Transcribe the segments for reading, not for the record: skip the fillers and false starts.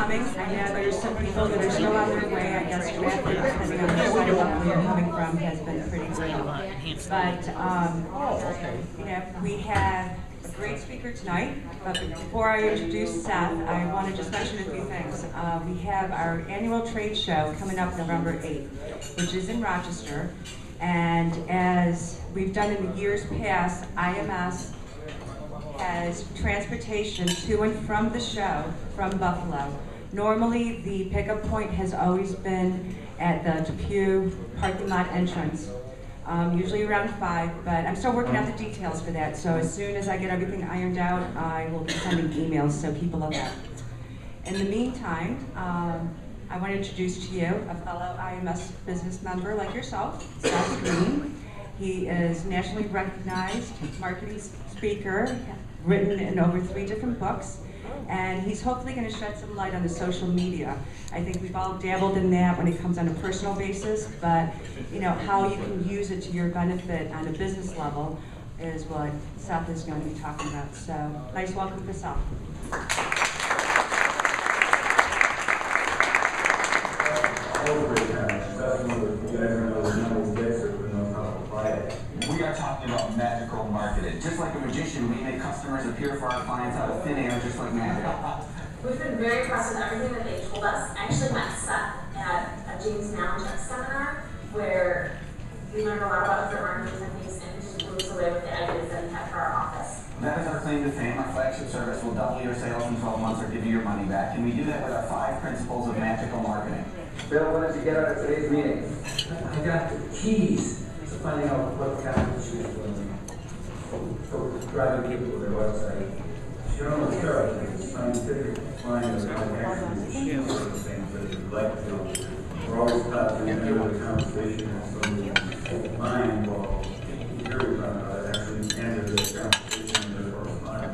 coming. I know there's some people that are still on their way. I guess traffic, depending on which side of Buffalo you're coming from, has been pretty great. But, you know, we have a great speaker tonight. But before I introduce Seth, I want to just mention a few things. We have our annual trade show coming up November 8th, which is in Rochester. And as we've done in the years past, IMS has transportation to and from the show from Buffalo. Normally, the pickup point has always been at the Depew parking lot entrance, usually around 5, but I'm still working out the details for that. So as soon as I get everything ironed out, I will be sending emails so people know that. In the meantime, I want to introduce to you a fellow IMS business member like yourself, Seth Greene. He is nationally recognized marketing speaker, written in over 3 different books, and he's hopefully going to shed some light on the social media. I think we've all dabbled in that when it comes on a personal basis, but you know how you can use it to your benefit on a business level is what Seth is going to be talking about. So, nice welcome for Seth. We are talking about magical marketing. Just like a magician, we make customers appear for our clients out of thin air, just like magic. We've been very impressed with everything that they told us. I actually met Seth at a James Malincek seminar where we learned a lot about different marketing techniques and just blew us away with the ideas that we had for our office. That is our claim to fame. Our flagship service will double your sales in 12 months or give you your money back. And we do that with our 5 principles of magical marketing. Bill, what did you get out of today's meeting? I got the keys to finding out what kind of issues for driving people to their website. You're on the chart, it's scientific mind of actually things that you'd like to do. We're always taught to remember the conversation and so the mind involved. Here we're talking about actually enter this conversation and therefore mind.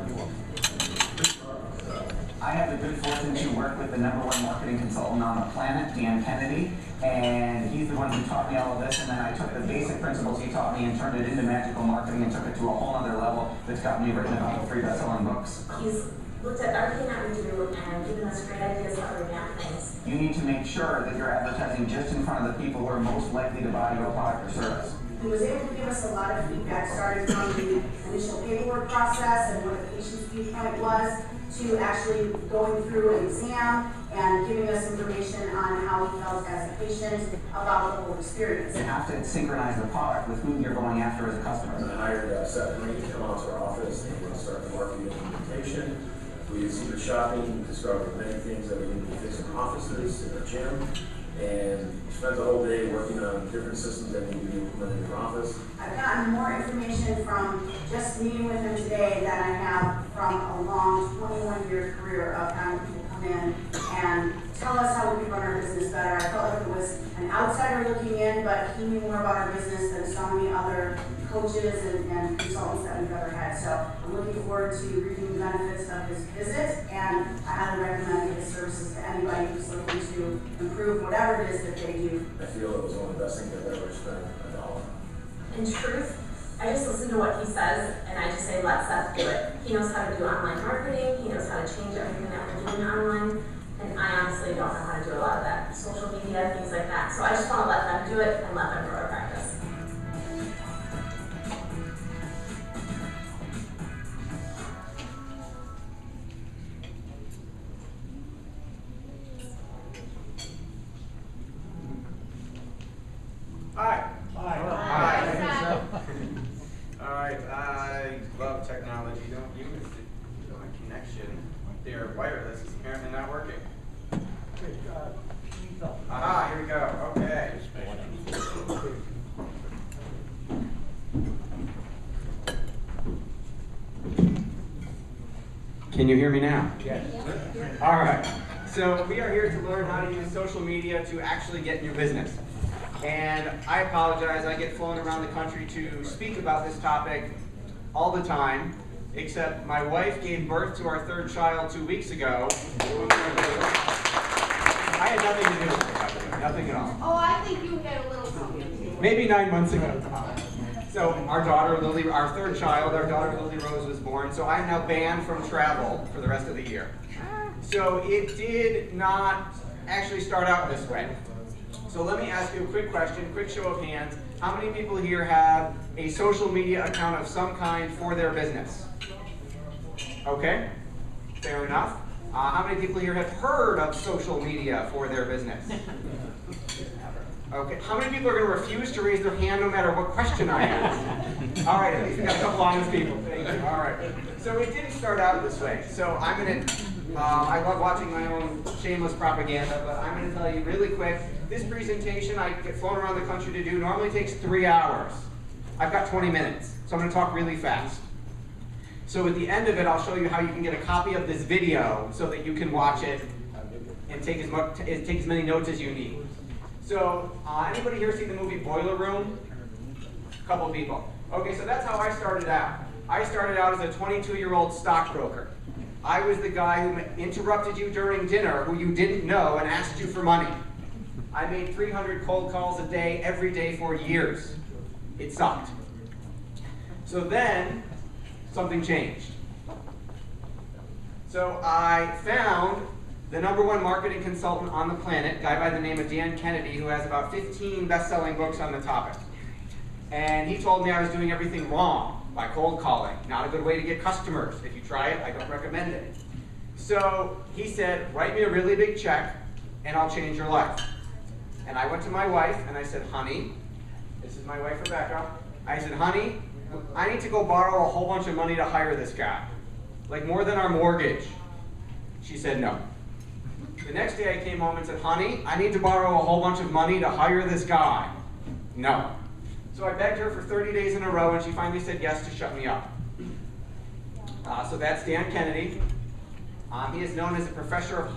I have the good fortune to work with the #1 marketing consultant on the planet, Dan Kennedy, and he's the one who taught me all of this, and then I took the basic principles he taught me and turned it into magical marketing and took it to a whole other level that's got me written about 3 best-selling books. He's looked at everything that we do and given us great ideas how to revamp things. You need to make sure that you're advertising just in front of the people who are most likely to buy your product or service. He was able to give us a lot of feedback, starting from the initial paperwork process and what the patient's viewpoint was, to actually going through an exam and giving us information on how he felt as a patient about the whole experience. You have to synchronize the product with who you're going after as a customer. I hired Seth Greene to come out to our office and we're going to start the marketing implementation. We did secret shopping, discovered many things that we need to fix in offices, in our gym, and we spent the whole day working on different systems that need to be implemented in your office. I've gotten more information from just meeting with him today than I have from a long 21-year career of having people come in and tell us how we can run our business better. I felt like it was an outsider looking in, but he knew more about our business than so many other coaches and consultants that we've ever had. So I'm looking forward to reaping the benefits of his visit, and I highly recommend his services to anybody who's looking to improve whatever it is that they do. I feel it was one of the best things I've ever spent $1. In truth, I just listen to what he says and I just say, let Seth do it. He knows how to do online marketing, he knows how to change everything that we're doing online, and I honestly don't know how to do a lot of that. Social media, things like that. So I just want to let them do it and let them grow our practice. Hi. Hi. All right, I love technology, don't you? My connection there, wireless, is apparently not working. Aha, here we go, okay. Can you hear me now? Yes. All right, so we are here to learn how to use social media to actually get new business. And I apologize, I get flown around the country to speak about this topic all the time, except my wife gave birth to our 3rd child 2 weeks ago. I had nothing to do with it, by the way, nothing at all. Oh, I think you had a little something. Maybe 9 months ago. So our daughter, Lily, our 3rd child, our daughter Lily Rose was born, so I am now banned from travel for the rest of the year. So it did not actually start out this way. So let me ask you a quick question, quick show of hands. How many people here have a social media account of some kind for their business? Okay, fair enough. How many people here have heard of social media for their business? Okay, how many people are going to refuse to raise their hand no matter what question I ask? All right, at least we got a couple honest people. Thank you. All right. So it didn't start out this way. So I'm going to, I love watching my own shameless propaganda, but I'm going to tell you really quick, this presentation I get flown around the country to do normally takes 3 hours. I've got 20 minutes, so I'm going to talk really fast. So at the end of it, I'll show you how you can get a copy of this video so that you can watch it and take as many notes as you need. So, anybody here seen the movie Boiler Room? A couple people. Okay, so that's how I started out. I started out as a 22-year-old stockbroker. I was the guy who interrupted you during dinner, who you didn't know, and asked you for money. I made 300 cold calls a day, every day for years. It sucked. So then, something changed. So I found the #1 marketing consultant on the planet, a guy by the name of Dan Kennedy, who has about 15 best-selling books on the topic. And he told me I was doing everything wrong by cold calling. Not a good way to get customers. If you try it, I don't recommend it. So he said, write me a really big check, and I'll change your life. And I went to my wife, and I said, honey, this is my wife, Rebecca. I said, honey, I need to go borrow a whole bunch of money to hire this guy. Like more than our mortgage. She said no. The next day I came home and said, honey, I need to borrow a whole bunch of money to hire this guy. No. So I begged her for 30 days in a row, and she finally said yes to shut me up. So that's Dan Kennedy. He is known as a professor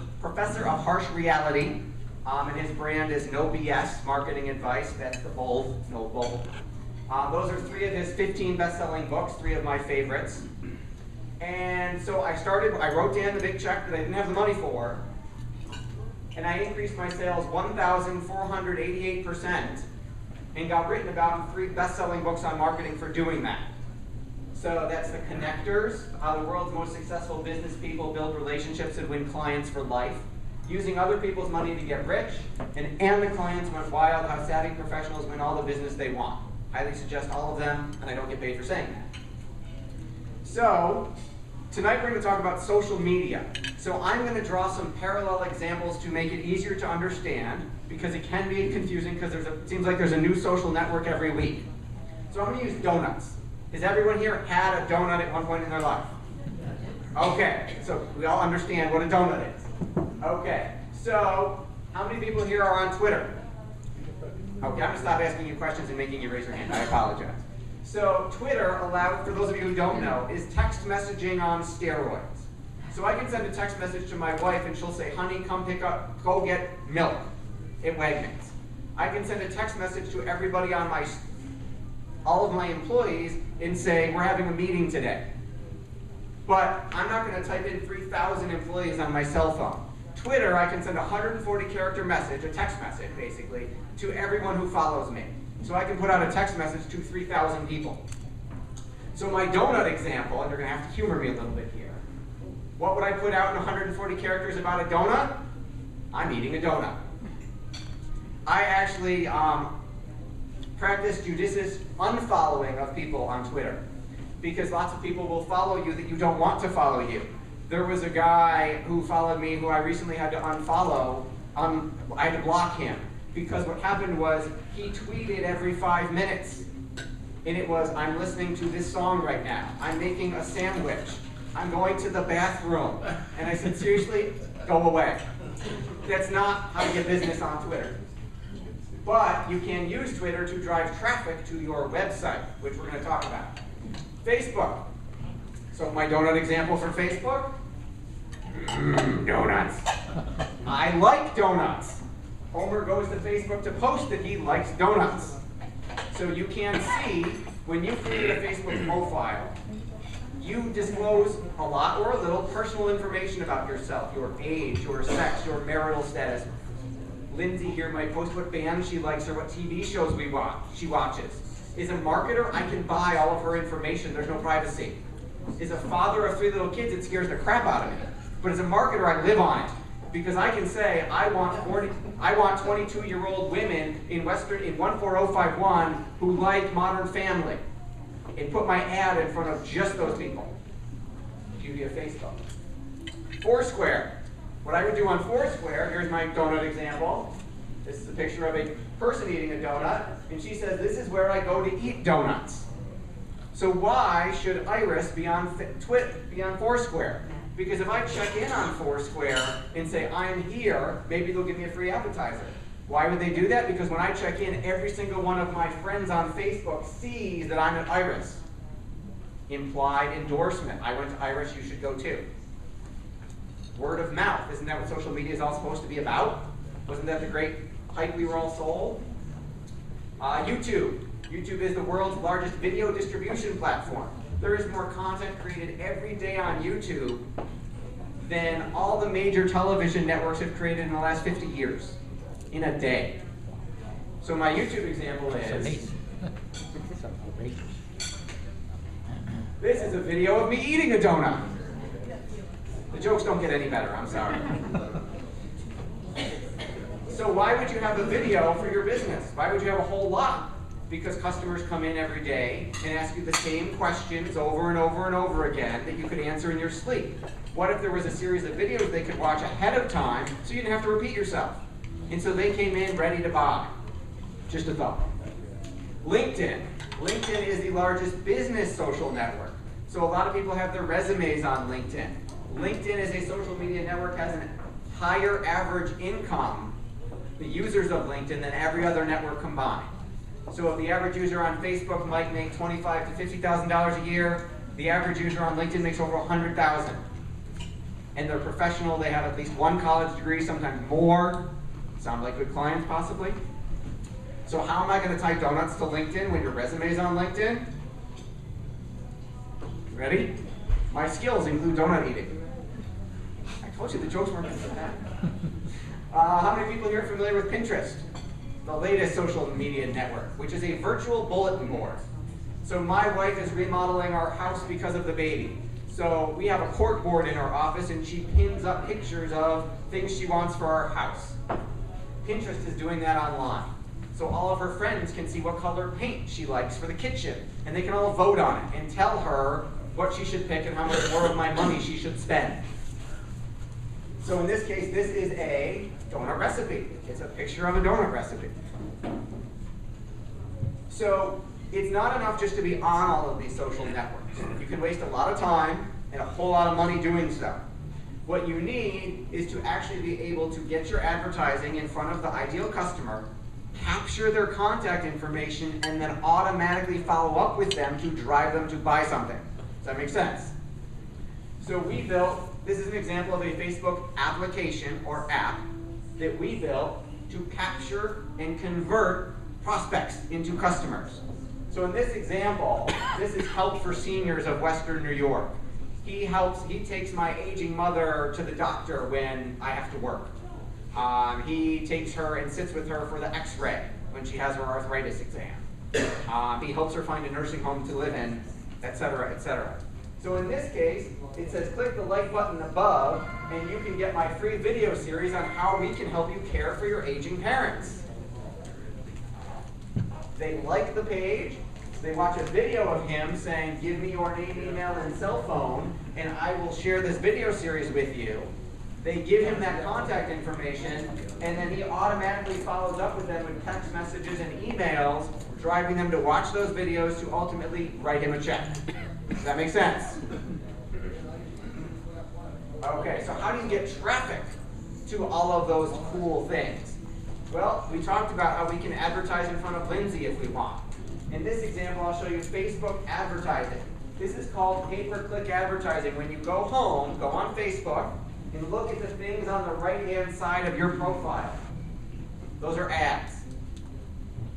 of harsh reality, and his brand is No BS Marketing Advice. That's the bold, no bold. Those are 3 of his 15 best-selling books, 3 of my favorites. And so I wrote Dan the big check that I didn't have the money for, and I increased my sales 1,488% and got written about in 3 best-selling books on marketing for doing that. So that's The Connectors, How the World's Most Successful Business People Build Relationships and Win Clients for Life, Using Other People's Money to Get Rich, and The Clients Went Wild, How Savvy Professionals Win All the Business They Want. Highly suggest all of them, and I don't get paid for saying that. So, tonight we're going to talk about social media. So I'm going to draw some parallel examples to make it easier to understand, because it can be confusing because it seems like there's a new social network every week. So I'm going to use donuts. Has everyone here had a donut at one point in their life? Okay, so we all understand what a donut is. Okay, so how many people here are on Twitter? Okay, I'm going to stop asking you questions and making you raise your hand. I apologize. So Twitter, for those of you who don't know, is text messaging on steroids. So I can send a text message to my wife and she'll say, honey, go get milk at Wegmans. I can send a text message to everybody on all of my employees and say, we're having a meeting today. But I'm not going to type in 3,000 employees on my cell phone. Twitter, I can send a 140-character message, a text message basically, to everyone who follows me. So I can put out a text message to 3,000 people. So my donut example, and you're going to have to humor me a little bit here. What would I put out in 140 characters about a donut? I'm eating a donut. I actually practice judicious unfollowing of people on Twitter, because lots of people will follow you that you don't want to follow you. There was a guy who followed me who I recently had to unfollow. I had to block him, because what happened was he tweeted every 5 minutes. And it was, I'm listening to this song right now. I'm making a sandwich. I'm going to the bathroom. And I said, seriously, go away. That's not how to get business on Twitter. But you can use Twitter to drive traffic to your website, which we're going to talk about. Facebook. So my donut example for Facebook? Donuts. I like donuts. Homer goes to Facebook to post that he likes donuts. So you can see, when you create a Facebook profile, you disclose a lot or a little personal information about yourself, your age, your sex, your marital status. Lindsay here might post what band she likes or what TV shows she watches. Is a marketer, I can buy all of her information, there's no privacy. Is a father of 3 little kids, it scares the crap out of me. But as a marketer, I live on it. Because I can say, I want 22-year-old women in 14051 who like Modern Family, and put my ad in front of just those people. Beauty of Facebook. Foursquare. What I would do on Foursquare, here's my donut example. This is a picture of a person eating a donut, and she says, this is where I go to eat donuts. So why should Iris be on Foursquare? Because if I check in on Foursquare and say, I'm here, maybe they'll give me a free appetizer. Why would they do that? Because when I check in, every single one of my friends on Facebook sees that I'm at Iris. Implied endorsement. I went to Iris, you should go too. Word of mouth. Isn't that what social media is all supposed to be about? Wasn't that the great hype we were all sold? YouTube. YouTube is the world's largest video distribution platform. There is more content created every day on YouTube than all the major television networks have created in the last 50 years, in a day. So my YouTube example is, this is a video of me eating a donut. The jokes don't get any better, I'm sorry. So why would you have a video for your business? Why would you have a whole lot? Because customers come in every day and ask you the same questions over and over and over again that you could answer in your sleep. What if there was a series of videos they could watch ahead of time so you didn't have to repeat yourself? And so they came in ready to buy. Just a thought. LinkedIn. LinkedIn is the largest business social network. So a lot of people have their resumes on LinkedIn. LinkedIn as a social media network has a higher average income, the users of LinkedIn, than every other network combined. So if the average user on Facebook might make $25,000 to $50,000 a year, the average user on LinkedIn makes over $100,000. And they're professional, they have at least one college degree, sometimes more. Sound like good clients, possibly? So how am I going to tie donuts to LinkedIn when your resume is on LinkedIn? Ready? My skills include donut eating. I told you the jokes weren't going to that. How many people here are familiar with Pinterest? The latest social media network, which is a virtual bulletin board. So my wife is remodeling our house because of the baby. So we have a cork board in our office, and she pins up pictures of things she wants for our house. Pinterest is doing that online. So all of her friends can see what color paint she likes for the kitchen, and they can all vote on it and tell her what she should pick and how much more of my money she should spend. So in this case, this is a donut recipe. It's a picture of a donut recipe. So it's not enough just to be on all of these social networks. You can waste a lot of time and a whole lot of money doing so. What you need is to actually be able to get your advertising in front of the ideal customer, capture their contact information, and then automatically follow up with them to drive them to buy something. Does that make sense? So we built, this is an example of a Facebook application or app that we built to capture and convert prospects into customers. So in this example, this is Help for Seniors of Western New York. He takes my aging mother to the doctor when I have to work. He takes her and sits with her for the x-ray when she has her arthritis exam. He helps her find a nursing home to live in, etc., etc. So in this case, it says click the like button above and you can get my free video series on how we can help you care for your aging parents. They like the page, they watch a video of him saying, give me your name, email, and cell phone, and I will share this video series with you. They give him that contact information, and then he automatically follows up with them with text messages and emails, driving them to watch those videos to ultimately write him a check. Does that make sense? Okay, so how do you get traffic to all of those cool things? Well, we talked about how we can advertise in front of Lindsay if we want. In this example, I'll show you Facebook advertising. This is called pay-per-click advertising. When you go home, go on Facebook, and look at the things on the right-hand side of your profile. Those are ads.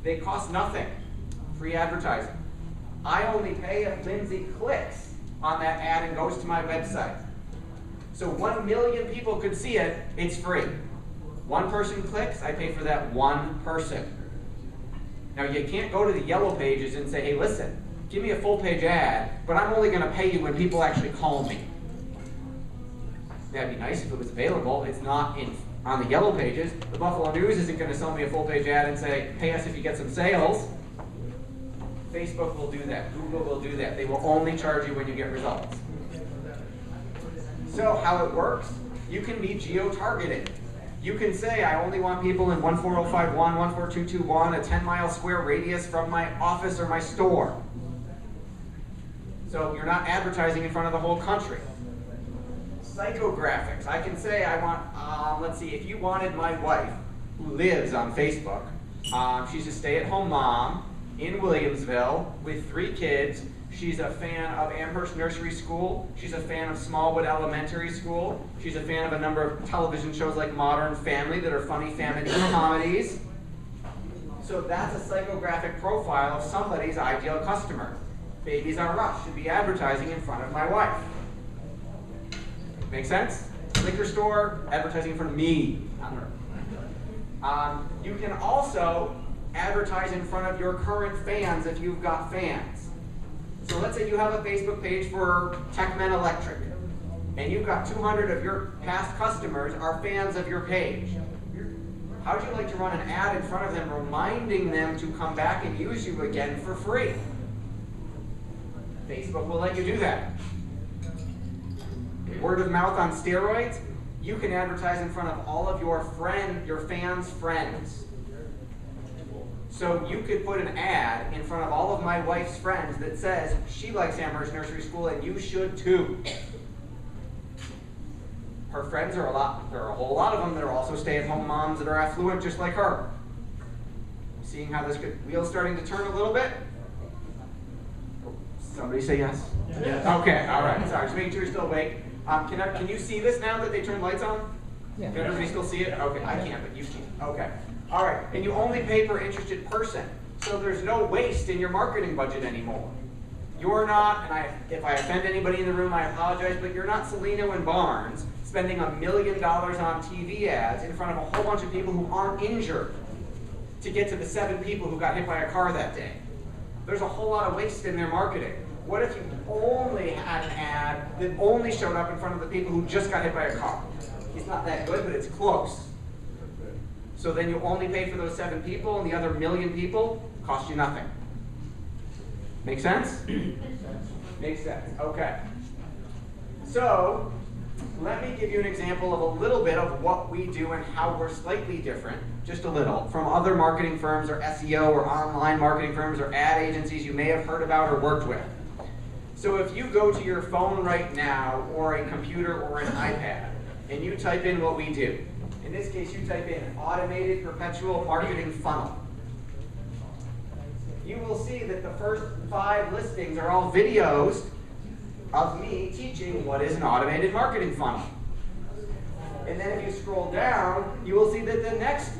They cost nothing. Free advertising. I only pay if Lindsay clicks on that ad and goes to my website. So 1 million people could see it, it's free. One person clicks, I pay for that one person. Now you can't go to the yellow pages and say, hey listen, give me a full page ad, but I'm only going to pay you when people actually call me. That'd be nice if it was available. It's not on the yellow pages. The Buffalo News isn't going to sell me a full page ad and say, pay us if you get some sales. Facebook will do that. Google will do that. They will only charge you when you get results. So how it works, you can be geo-targeted. You can say, I only want people in 14051, 14221, a 10-mile square radius from my office or my store. So you're not advertising in front of the whole country. Psychographics. I can say I want, let's see, if you wanted my wife, who lives on Facebook, she's a stay-at-home mom in Williamsville with 3 kids. She's a fan of Amherst Nursery School. She's a fan of Smallwood Elementary School. She's a fan of a number of television shows like Modern Family that are funny family comedies. So that's a psychographic profile of somebody's ideal customer. Babies R Us should be advertising in front of my wife. Make sense? Liquor store, advertising in front of me, not her. You can also advertise in front of your current fans if you've got fans. So let's say you have a Facebook page for Techmen Electric, and you've got 200 of your past customers are fans of your page. How would you like to run an ad in front of them reminding them to come back and use you again for free? Facebook will let you do that. Word of mouth on steroids, you can advertise in front of all of your fans' friends. So you could put an ad in front of all of my wife's friends that says she likes Amherst Nursery School and you should too. Her friends are there are a whole lot of them that are also stay-at-home moms that are affluent just like her. Seeing how this wheel's starting to turn a little bit? Somebody say yes? Yes. Okay, all right. Sorry, just making sure you're still awake. Can you see this now that they turned lights on? Yeah. Can everybody still see it? Okay, I can't, but you can. Okay. All right, and you only pay per interested person. So there's no waste in your marketing budget anymore. You're not, and if I offend anybody in the room, I apologize, but you're not Celino and Barnes spending $1 million on TV ads in front of a whole bunch of people who aren't injured to get to the 7 people who got hit by a car that day. There's a whole lot of waste in their marketing. What if you only had an ad that only showed up in front of the people who just got hit by a car? It's not that good, but it's close. So then you only pay for those 7 people, and the other 1 million people cost you nothing. Make sense? Makes sense. Okay. So let me give you an example of a little bit of what we do and how we're slightly different, just a little, from other marketing firms or SEO or online marketing firms or ad agencies you may have heard about or worked with. So if you go to your phone right now or a computer or an iPad and you type in what we do, in this case you type in automated perpetual marketing funnel, you will see that the first 5 listings are all videos of me teaching what is an automated marketing funnel. And then if you scroll down, you will see that the next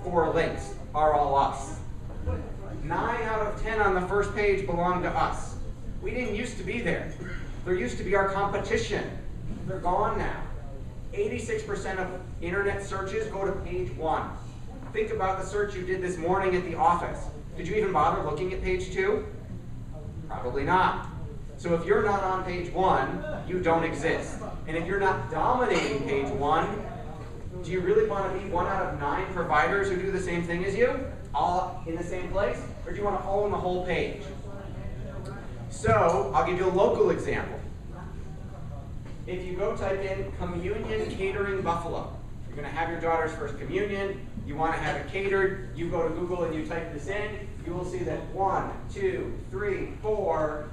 4 links are all us. 9 out of 10 on the first page belong to us. We didn't used to be there. There used to be our competition. They're gone now. 86% of internet searches go to page 1. Think about the search you did this morning at the office. Did you even bother looking at page 2? Probably not. So if you're not on page 1, you don't exist. And if you're not dominating page 1, do you really want to be 1 out of 9 providers who do the same thing as you, all in the same place? Or do you want to own the whole page? So I'll give you a local example. If you go type in Communion Catering Buffalo, you're going to have your daughter's first communion, you want to have it catered, you go to Google and you type this in, you will see that 1, 2, 3, 4,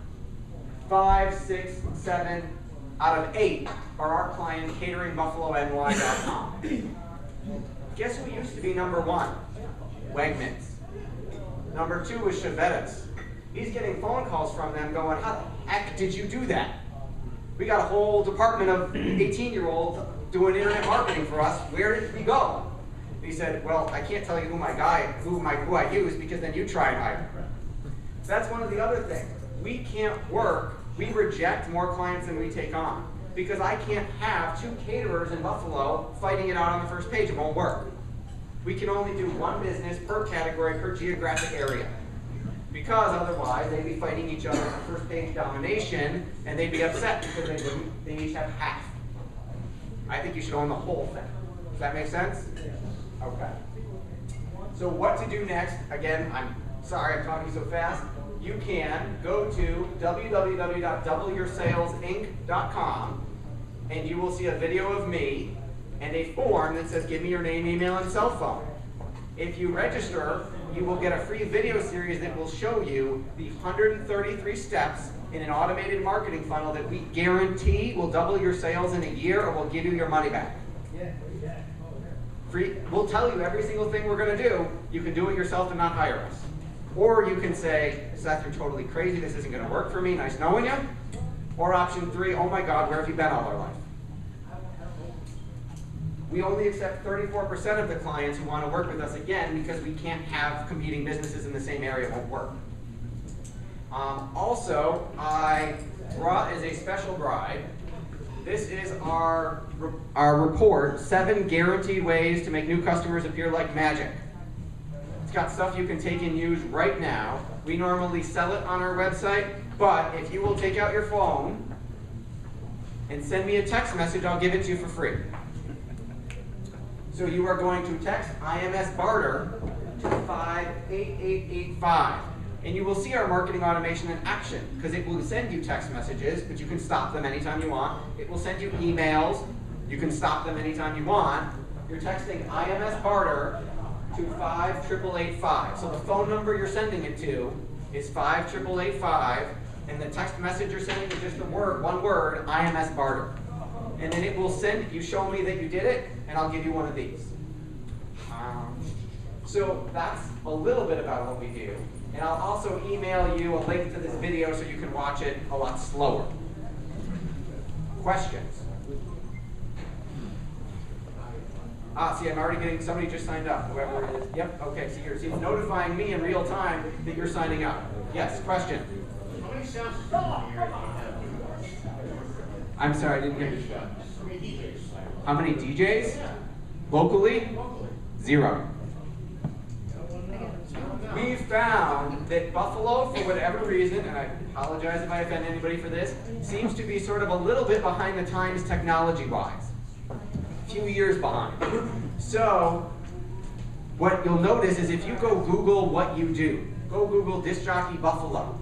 5, 6, 7 out of 8 are our client cateringbuffalony.com. Guess who used to be number 1? Wegmans. Number 2 was Chevettas. He's getting phone calls from them going, how the heck did you do that? We got a whole department of 18-year-olds doing internet marketing for us. Where did we go? And he said, well, I can't tell you who I use because then you try and hire. That's one of the other things. We can't work. We reject more clients than we take on because I can't have 2 caterers in Buffalo fighting it out on the first page. It won't work. We can only do 1 business per category per geographic area. Because otherwise they'd be fighting each other for first page domination and they'd be upset because they each have half. I think you should own the whole thing. Does that make sense? Okay. So what to do next? Again, I'm sorry I'm talking so fast. You can go to www.doubleyoursalesinc.com and you will see a video of me and a form that says give me your name, email, and cell phone. If you register, you will get a free video series that will show you the 133 steps in an automated marketing funnel that we guarantee will double your sales in a year or will give you your money back. Free, we'll tell you every single thing we're going to do. You can do it yourself and not hire us. Or you can say, Seth, you're totally crazy. This isn't going to work for me. Nice knowing you. Or option 3, oh my God, where have you been all our life? We only accept 34% of the clients who want to work with us again because we can't have competing businesses in the same area. It won't work. Also, I brought as a special bride, this is our report, 7 guaranteed ways to make new customers appear like magic. It's got stuff you can take and use right now. We normally sell it on our website, but if you will take out your phone and send me a text message, I'll give it to you for free. So you are going to text IMS Barter to 58885. And you will see our marketing automation in action because it will send you text messages, but you can stop them anytime you want. It will send you emails. You can stop them anytime you want. You're texting IMS Barter to 58885. So the phone number you're sending it to is 58885, and the text message you're sending is just one word, IMS Barter. And then it will send, you show me that you did it, and I'll give you one of these. So that's a little bit about what we do. And I'll also email you a link to this video so you can watch it a lot slower. Questions? See, I'm already getting, somebody just signed up, whoever it is. Yep, okay, so you're notifying me in real time that you're signing up. Yes, question? How many sound systems do you have? I'm sorry, I didn't hear you. How many DJs? How many DJs? Locally? 0. We found that Buffalo, for whatever reason, and I apologize if I offend anybody for this, seems to be sort of a little bit behind the times technology-wise. A few years behind. So, what you'll notice is if you go Google what you do, go Google disc jockey Buffalo,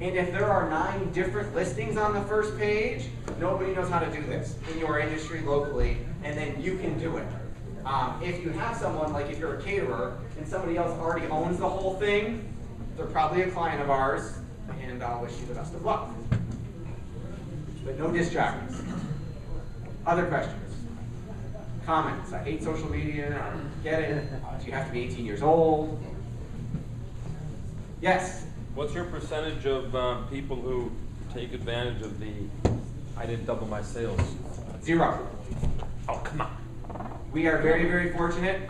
and if there are 9 different listings on the first page, nobody knows how to do this in your industry locally, and then you can do it. If you have someone, like if you're a caterer, and somebody else already owns the whole thing, they're probably a client of ours, and I'll wish you the best of luck. But no disc jockeys. Other questions? Comments? I hate social media, I don't get it. Do you have to be 18 years old? Yes? What's your percentage of people who take advantage of the I didn't double my sales? 0. Oh, come on. We are very, very fortunate.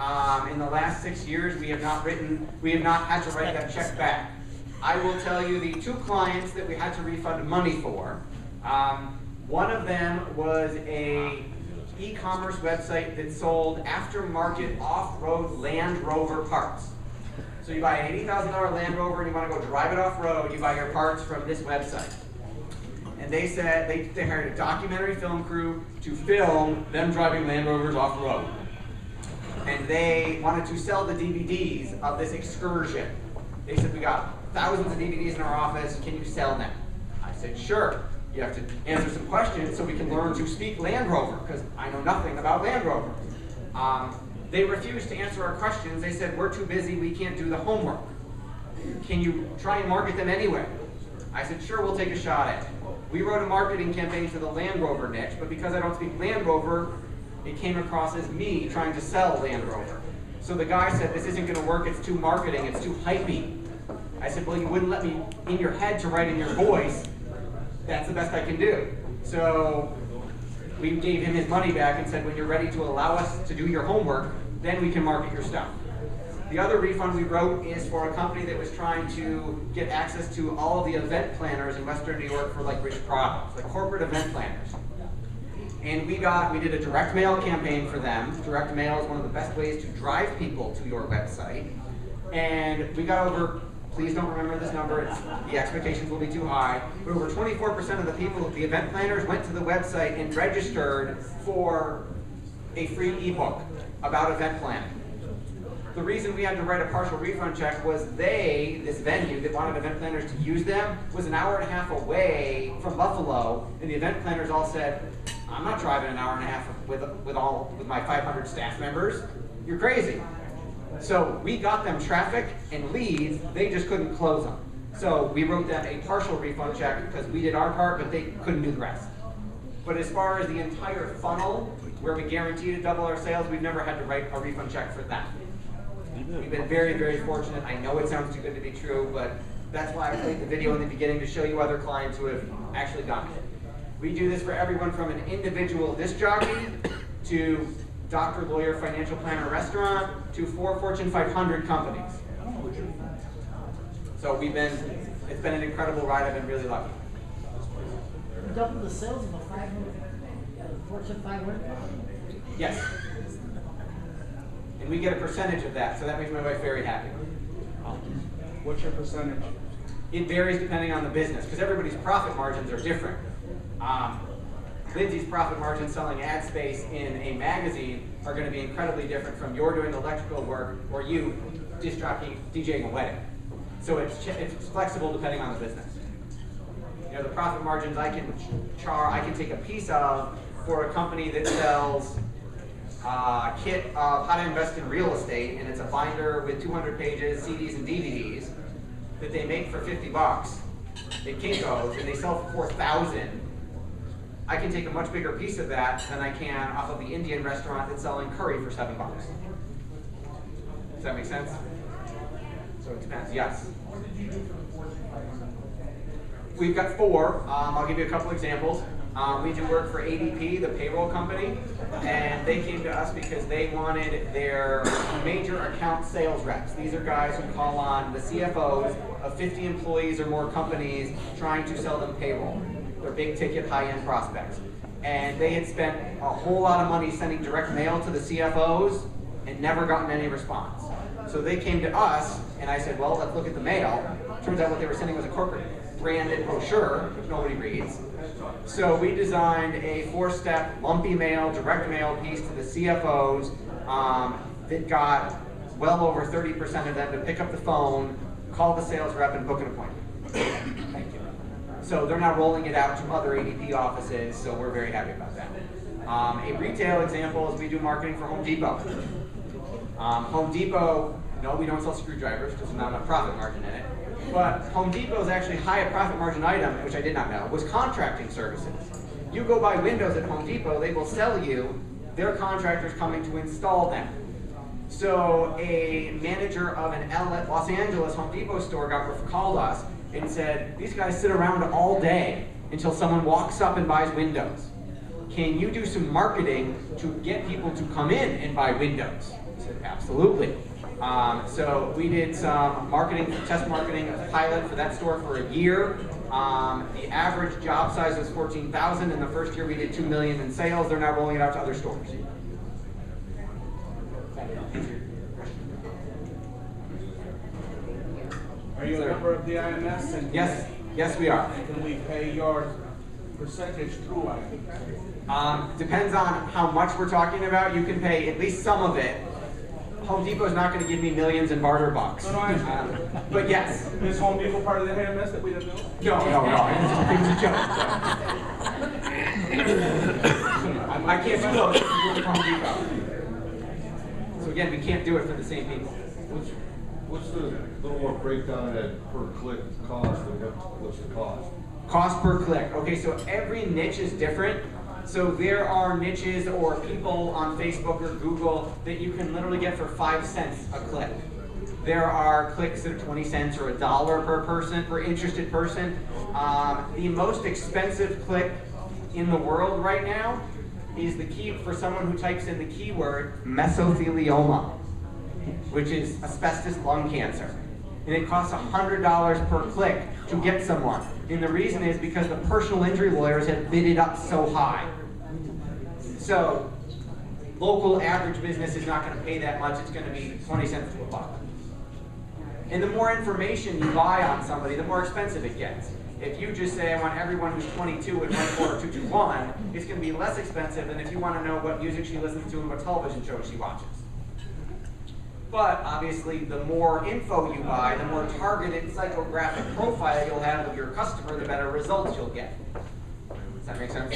In the last 6 years, we have not had to write that check back. I will tell you the 2 clients that we had to refund money for. One of them was a e-commerce website that sold aftermarket off-road Land Rover parts. So you buy an $80,000 Land Rover and you want to go drive it off-road, you buy your parts from this website. And they said they hired a documentary film crew to film them driving Land Rovers off-road. And they wanted to sell the DVDs of this excursion. They said, we got thousands of DVDs in our office, can you sell them? I said, sure. You have to answer some questions so we can learn to speak Land Rover, because I know nothing about Land Rover. They refused to answer our questions. They said, we're too busy, we can't do the homework. Can you try and market them anyway? I said, sure, we'll take a shot at it. We wrote a marketing campaign for the Land Rover niche, but because I don't speak Land Rover, it came across as me trying to sell Land Rover. So the guy said, this isn't gonna work, it's too marketing, it's too hypey. I said, well, you wouldn't let me in your head to write in your voice. That's the best I can do. So we gave him his money back and said, when you're ready to allow us to do your homework, then we can market your stuff. The other refund we wrote is for a company that was trying to get access to all of the event planners in Western New York for like rich products, like corporate event planners. And we did a direct mail campaign for them. Direct mail is one of the best ways to drive people to your website. And we got over Please don't remember this number, the expectations will be too high. But over 24% of the people, the event planners, went to the website and registered for a free ebook about event planning. The reason we had to write a partial refund check was this venue that wanted event planners to use them, was an hour and a half away from Buffalo, and the event planners all said, I'm not driving an hour and a half with my 500 staff members. You're crazy. So we got them traffic and leads, they just couldn't close them. So we wrote them a partial refund check because we did our part, but they couldn't do the rest. But as far as the entire funnel, where we guarantee to double our sales, we've never had to write a refund check for that. We've been very, very fortunate. I know it sounds too good to be true, but that's why I played the video in the beginning to show you other clients who have actually done it. We do this for everyone from an individual disc jockey to doctor, lawyer, financial planner, restaurant, to 4 Fortune 500 companies. So it's been an incredible ride. I've been really lucky. Double the sales of a Fortune 500? Yes. And we get a percentage of that, so that makes my wife very happy. What's your percentage? It varies depending on the business, because everybody's profit margins are different. Lindsay's profit margins selling ad space in a magazine are going to be incredibly different from you're doing electrical work or you disc jockeying, DJing a wedding. So it's flexible depending on the business. You know, the profit margins I can take a piece of for a company that sells a kit of how to invest in real estate, and it's a binder with 200 pages, CDs and DVDs that they make for 50 bucks at Kinko's, and they sell for 4,000. I can take a much bigger piece of that than I can off of the Indian restaurant that's selling curry for 7 bucks. Does that make sense? So it depends, yes. We've got 4. I'll give you a couple examples. We do work for ADP, the payroll company, and they came to us because they wanted their major account sales reps. These are guys who call on the CFOs of 50 employees or more companies trying to sell them payroll. They're big ticket, high-end prospects. And they had spent a whole lot of money sending direct mail to the CFOs and never gotten any response. So they came to us, and I said, well, let's look at the mail. Turns out what they were sending was a corporate branded brochure, which nobody reads. So we designed a 4-step lumpy mail, direct mail piece to the CFOs that got well over 30% of them to pick up the phone, call the sales rep, and book an appointment. Thank you. So they're now rolling it out to other ADP offices, so we're very happy about that. A retail example is we do marketing for Home Depot. Home Depot, no, we don't sell screwdrivers because there's not enough profit margin in it. But Home Depot's actually higher profit margin item, which I did not know, was contracting services. You go buy windows at Home Depot, they will sell you their contractors coming to install them. So a manager of an Los Angeles Home Depot store called us and said, these guys sit around all day until someone walks up and buys windows. Can you do some marketing to get people to come in and buy windows? I said, absolutely. So we did some marketing, test marketing pilot for that store for a year. The average job size was 14,000. In the first year we did 2 million in sales. They're now rolling it out to other stores. Are you a member of the IMS? And Yes, we are. can we pay your percentage through IMS? Depends on how much we're talking about. You can pay at least some of it. Home Depot's not going to give me millions in barter bucks. No, I understand. But yes. Is Home Depot part of the IMS that we don't know? No. It was a joke. I can't do those with Home Depot. So again, we can't do it for the same people. What's the little more breakdown of that per click cost, and what's the cost? Cost per click. Okay, so every niche is different. So there are niches or people on Facebook or Google that you can literally get for 5 cents a click. There are clicks that are 20 cents or $1 per person, per interested person. The most expensive click in the world right now is the key for someone who types in the keyword mesothelioma, which is asbestos lung cancer. And it costs $100 per click to get someone. And the reason is because the personal injury lawyers have bid it up so high. So local average business is not going to pay that much. It's going to be 20 cents to $1. And the more information you buy on somebody, the more expensive it gets. If you just say, I want everyone who's 22 and 14221, it's going to be less expensive than if you want to know what music she listens to and what television shows she watches. But obviously, the more info you buy, the more targeted psychographic profile you'll have of your customer, the better results you'll get. Does that make sense?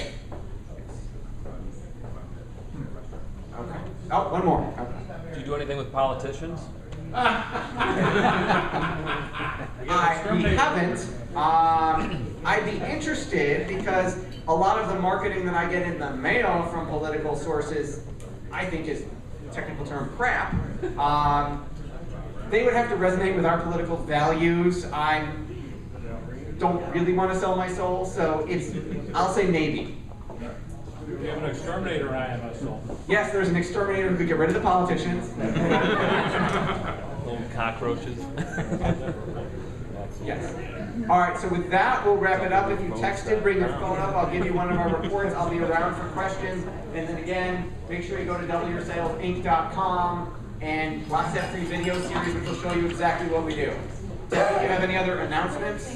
Okay. Oh, one more. Okay. Do you do anything with politicians? We haven't. I'd be interested because a lot of the marketing that I get in the mail from political sources, I think is, technical term, crap. They would have to resonate with our political values. I don't really want to sell my soul, so I'll say maybe. We have an exterminator IMS soul. Yes, there's an exterminator who could get rid of the politicians. Little cockroaches. Yes. All right, so with that, we'll wrap it up. If you texted, bring your phone up. I'll give you one of our reports. I'll be around for questions. And then again, make sure you go to doubleyourSalesInc.com and watch that free video series, which will show you exactly what we do. Debbie, do you have any other announcements?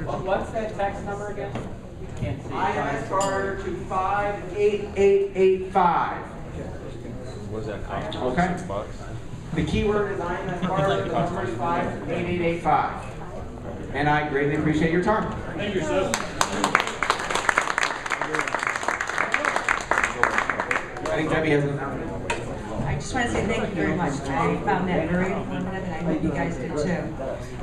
What's that text number again? Can't see. IMS Barter to 58885. What does that cost? Okay. $6? The keyword is IMS Barter, the number is 58885. And I greatly appreciate your time. Thank you, Seth. I think Debbie has an announcement. I just want to say thank you very much. I found that very informative, and I hope you guys did too.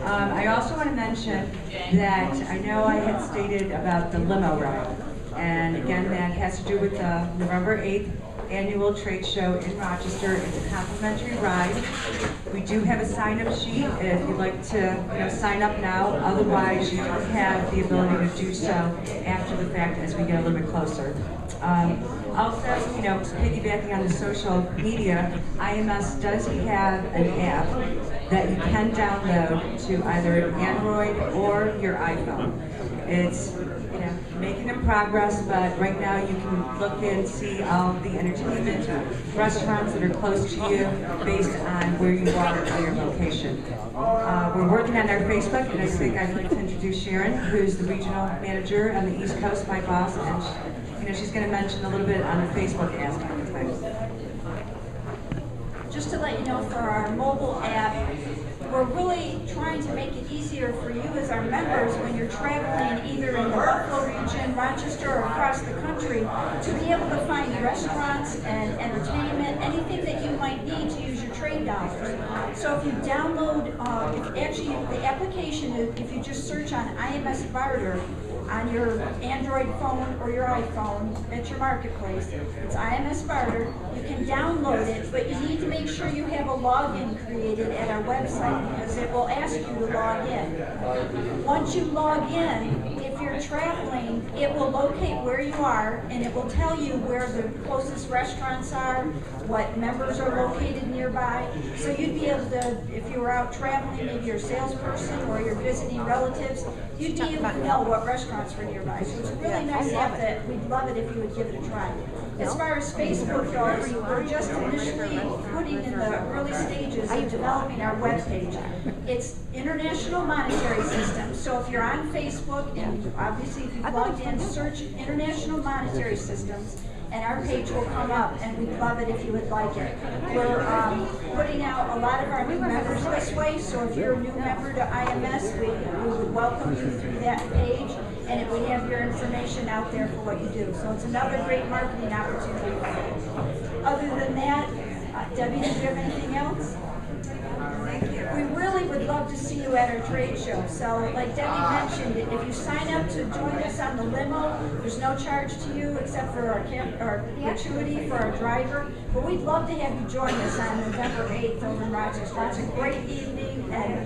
I also want to mention that I know I had stated about the limo ride, and again, that has to do with the November 8th annual trade show in Rochester. It's a complimentary ride. We do have a sign-up sheet if you'd like to sign up now. Otherwise, you have the ability to do so after the fact as we get a little bit closer. Also, piggybacking on the social media, IMS does have an app that you can download to either Android or your iPhone. It's making in progress, but right now you can look and see all the entertainment restaurants that are close to you based on where you are or your location. We're working on our Facebook, and I think I'd like to introduce Sharon, who's the regional manager on the East Coast, my boss, and she's going to mention a little bit on the Facebook aspect of things. Just to let you know, for our mobile app, we're really trying to make it easier for you as our members when you're traveling either in the Buffalo region, Rochester, or across the country to be able to find restaurants and entertainment, anything that you might need to use your trade dollars. So if you download, actually the application, if you just search on IMS Barter on your Android phone or your iPhone at your marketplace, it's IMS Barter. You can download it, but you need to make sure you have a login created at our website because it will ask you to log in. Once you log in, if you're traveling, it will locate where you are and it will tell you where the closest restaurants are, what members are located nearby. So you'd be able to, if you were out traveling, maybe you're a salesperson or you're visiting relatives, you'd be able to know what restaurants were nearby. So it's a really nice app that we'd love it if you would give it a try. As far as Facebook goes, we're just initially putting in the early stages of developing our webpage. It's International Monetary System. So if you're on Facebook, and obviously if you've logged in, search International Monetary Systems, and our page will come up, and we'd love it if you would like it. We're putting out a lot of our new members this way, so if you're a new member to IMS, we would welcome you through that page, and it would have your information out there for what you do. So it's another great marketing opportunity for you. Other than that, Debbie, did you have anything else? We really would love to see you at our trade show. So like Debbie mentioned, if you sign up to join us on the limo, there's no charge to you except for our gratuity for our driver. But we'd love to have you join us on November 8th over in Rochester. It's a great evening. And